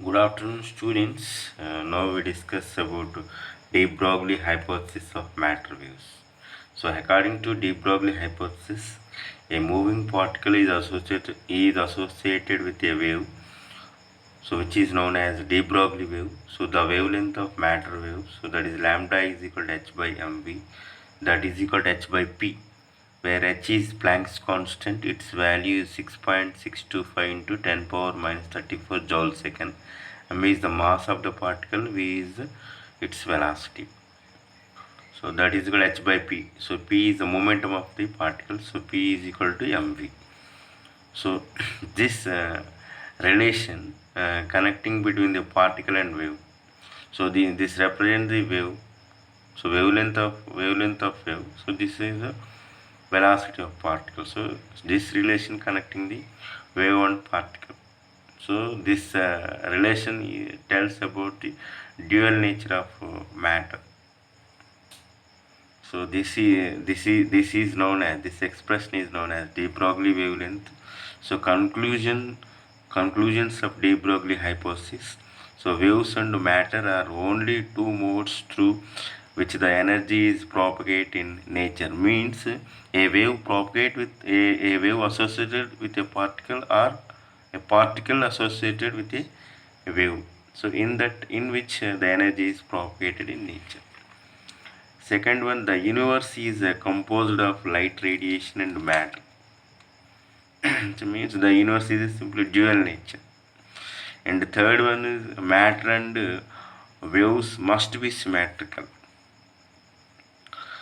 Good afternoon, students. Now we discuss about de Broglie hypothesis of matter waves. So, according to de Broglie hypothesis, a moving particle is associated with a wave, so which is known as de Broglie wave. So, the wavelength of matter wave, so that is lambda is equal to h by mv, that is equal to h by p, where h is Planck's constant, its value is 6.625 into 10 power minus 34 joule second. M is the mass of the particle, v is its velocity. So that is equal to h by p. So p is the momentum of the particle, so p is equal to mv. So this relation connecting between the particle and wave. So this represents the wave. So wavelength of wave. So this is the velocity of particle. So this relation connecting the wave and particle. So this relation tells about the dual nature of matter. So this is known as, this expression is known as de Broglie wavelength. So conclusions of de Broglie hypothesis. So waves and matter are only two modes through which the energy is propagate in nature. Means a wave propagate with a wave associated with a particle, or a particle associated with a wave. So in which the energy is propagated in nature. Second one, the universe is composed of light radiation and matter. It means the universe is simply dual nature. And the third one is matter and waves must be symmetrical.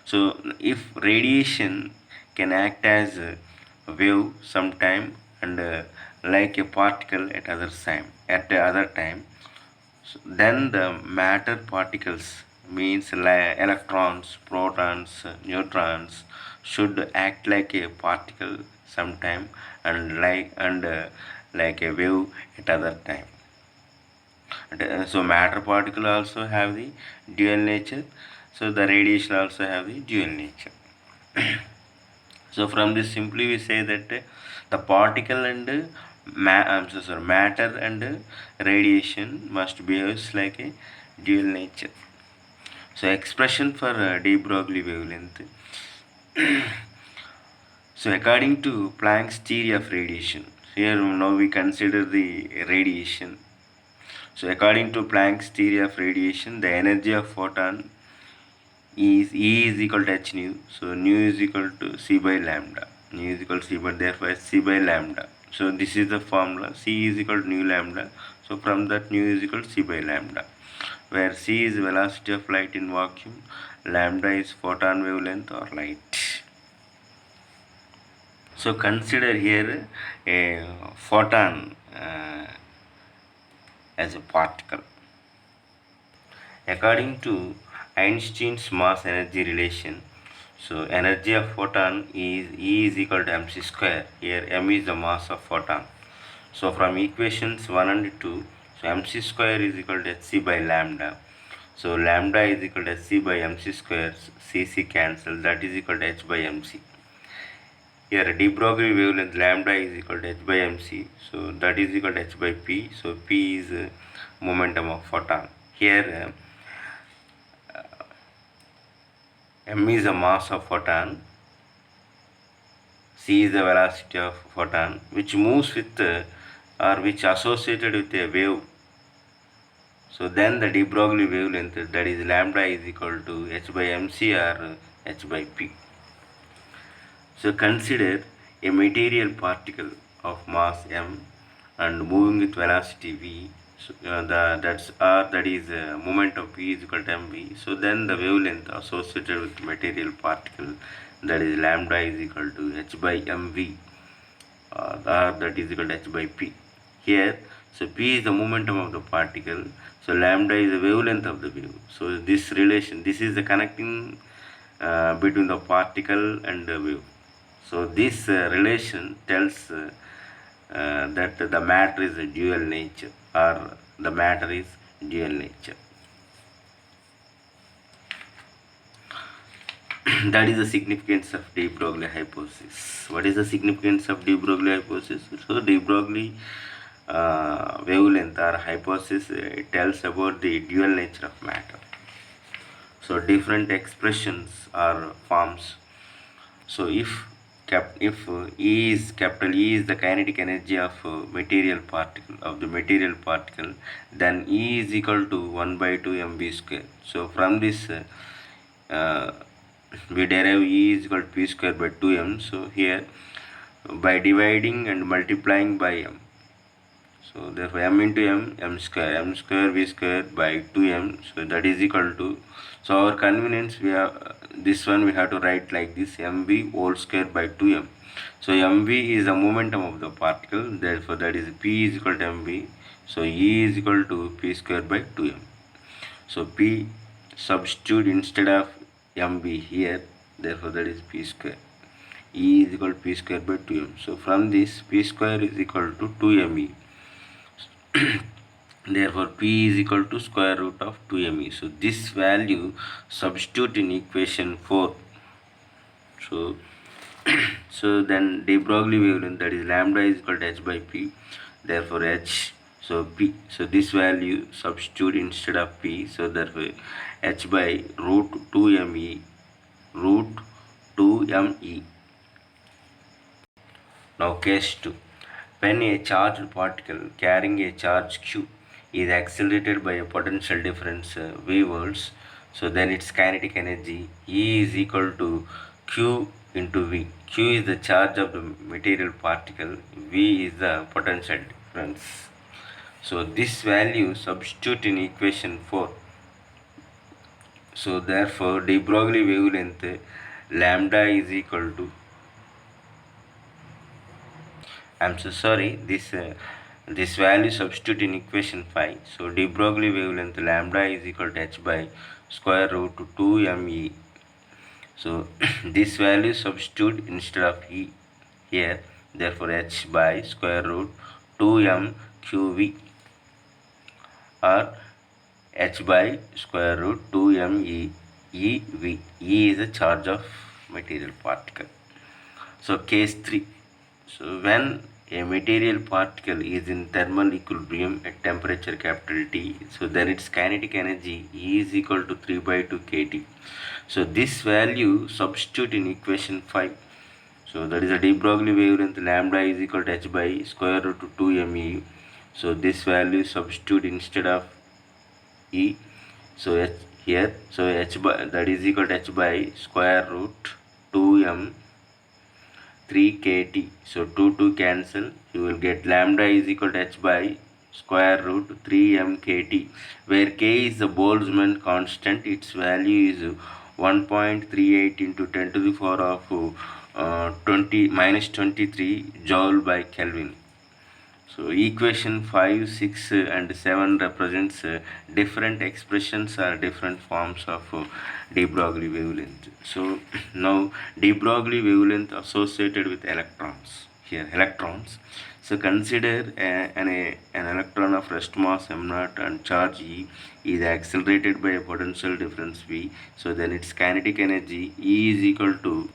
So if radiation can act as a wave sometime and like a particle at the other time, so then the matter particles, means electrons, protons, neutrons, should act like a particle sometime and like a wave at other time. So matter particle also have the dual nature. So the radiation also have the dual nature. So from this simply we say that the particle and matter and radiation must behave like a dual nature. So expression for de Broglie wavelength. So according to Planck's theory of radiation, here now we consider the radiation. So according to Planck's theory of radiation, the energy of photon is E is equal to h nu. So nu is equal to c by lambda. Nu is equal to c, but therefore c by lambda. So this is the formula. C is equal to nu lambda. So from that nu is equal to c by lambda, where c is velocity of light in vacuum, lambda is photon wavelength or light. So consider here a photon as a particle. According to Einstein's mass energy relation, so energy of photon is E is equal to mc square. Here m is the mass of photon. So from equations 1 and 2, so mc square is equal to hc by lambda. So lambda is equal to hc by mc square, cc cancel, that is equal to h by mc. Here de Broglie wavelength lambda is equal to h by mc, so that is equal to h by p. So p is momentum of photon. Here m is the mass of photon, c is the velocity of photon, which moves with or which associated with a wave. So then the de Broglie wavelength, that is lambda, is equal to h by mc or h by p. So consider a material particle of mass m and moving with velocity v. So that is momentum p is equal to mv. So then the wavelength associated with material particle, that is lambda, is equal to h by mv, or that is equal to h by p. Here, so p is the momentum of the particle, so lambda is the wavelength of the wave. So this relation, this is the connecting between the particle and the wave. So this relation tells that the matter is a dual nature, or the matter is dual nature. That is the significance of de Broglie hypothesis. What is the significance of de Broglie hypothesis? So de Broglie wavelength or hypothesis, it tells about the dual nature of matter. So different expressions or forms. So if E is capital E is the kinetic energy of the material particle, then E is equal to 1 by 2 mv square. So from this uh, we derive E is equal to p square by 2m. So here by dividing and multiplying by m. So therefore m into m square v square by 2m. So that is equal to, so our convenience we have this one we have to write like this, mv whole square by 2m. So mv is the momentum of the particle, therefore that is p is equal to mv. So E is equal to p square by 2m. So p substitute instead of mv here, therefore that is p square. E is equal to p square by 2m. So from this p square is equal to 2me. Therefore p is equal to square root of 2me. So this value substitute in equation 4. So so then de Broglie wavelength, that is lambda is equal to h by p. Therefore h, so p, so this value substitute instead of p. So therefore h by root 2me, root 2me. Now case 2. When a charged particle carrying a charge q is accelerated by a potential difference v volts, so then its kinetic energy E is equal to q into v. Q is the charge of the material particle, v is the potential difference. So this value substitute in equation 4. So therefore de Broglie wavelength lambda is equal to, I'm so sorry, this value substitute in equation 5. So de Broglie wavelength lambda is equal to h by square root 2me. So this value substitute instead of e here, therefore h by square root 2m qv, or h by square root 2me ev. E is the charge of material particle. So case 3. So when a material particle is in thermal equilibrium at temperature capital T, so then its kinetic energy E is equal to 3 by 2 kT. So this value substitute in equation 5. So that is a de Broglie wavelength lambda is equal to h by square root 2me. So this value substitute instead of E. So h here, so h by, that is equal to h by square root 2m 3 kt. So 2 cancel, you will get lambda is equal to h by square root 3m kt, where k is the Boltzmann constant. Its value is 1.38 into 10 to the power of 20 minus 23 joule by Kelvin. So equation 5, 6 and 7 represents different expressions or different forms of de Broglie wavelength. So now de Broglie wavelength associated with electrons. Here electrons. So consider an electron of rest mass m0 and charge E is accelerated by a potential difference V. So then its kinetic energy E is equal to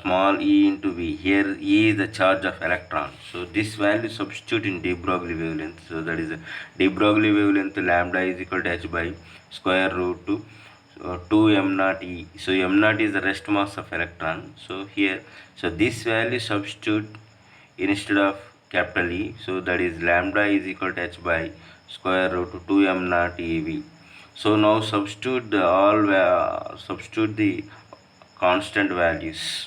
small e into v. Here E is the charge of electron. So this value substitute in de Broglie wavelength. So that is de Broglie wavelength lambda is equal to h by square root 2 m naught E. So m naught is the rest mass of electron. So here, so this value substitute instead of capital E. So that is lambda is equal to h by square root 2 m naught ev. So now substitute the constant values.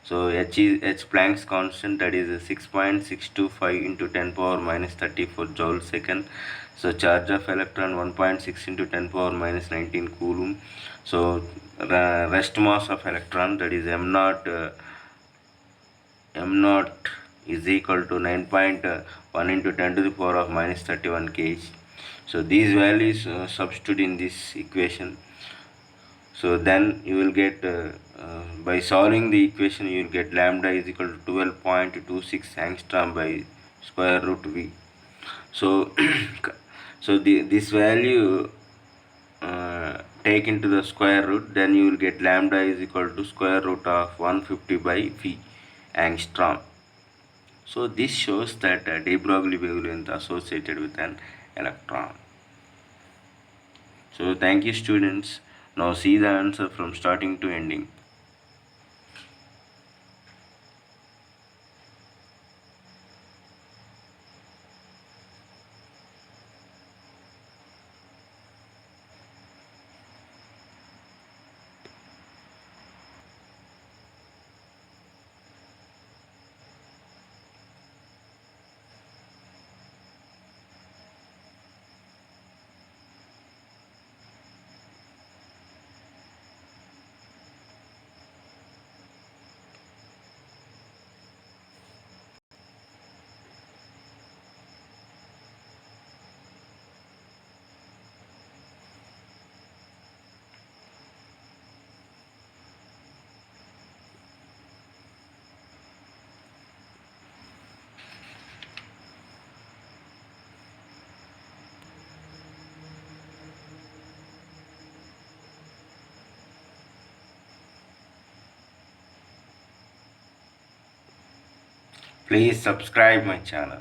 So h Planck's constant, that is 6.625 into 10 power minus 34 joule second. So charge of electron 1.6 into 10 power minus 19 coulomb. So rest mass of electron, that is m naught is equal to 9.1 into 10 to the power of minus 31 kg. So these values substitute in this equation. So then you will get by solving the equation, you will get lambda is equal to 12.26 angstrom by square root v. So so this value take into the square root, then you will get lambda is equal to square root of 150 by v angstrom. So this shows that de Broglie wavelength associated with an electron. So thank you students. Now see the answer from starting to ending. Please subscribe my channel.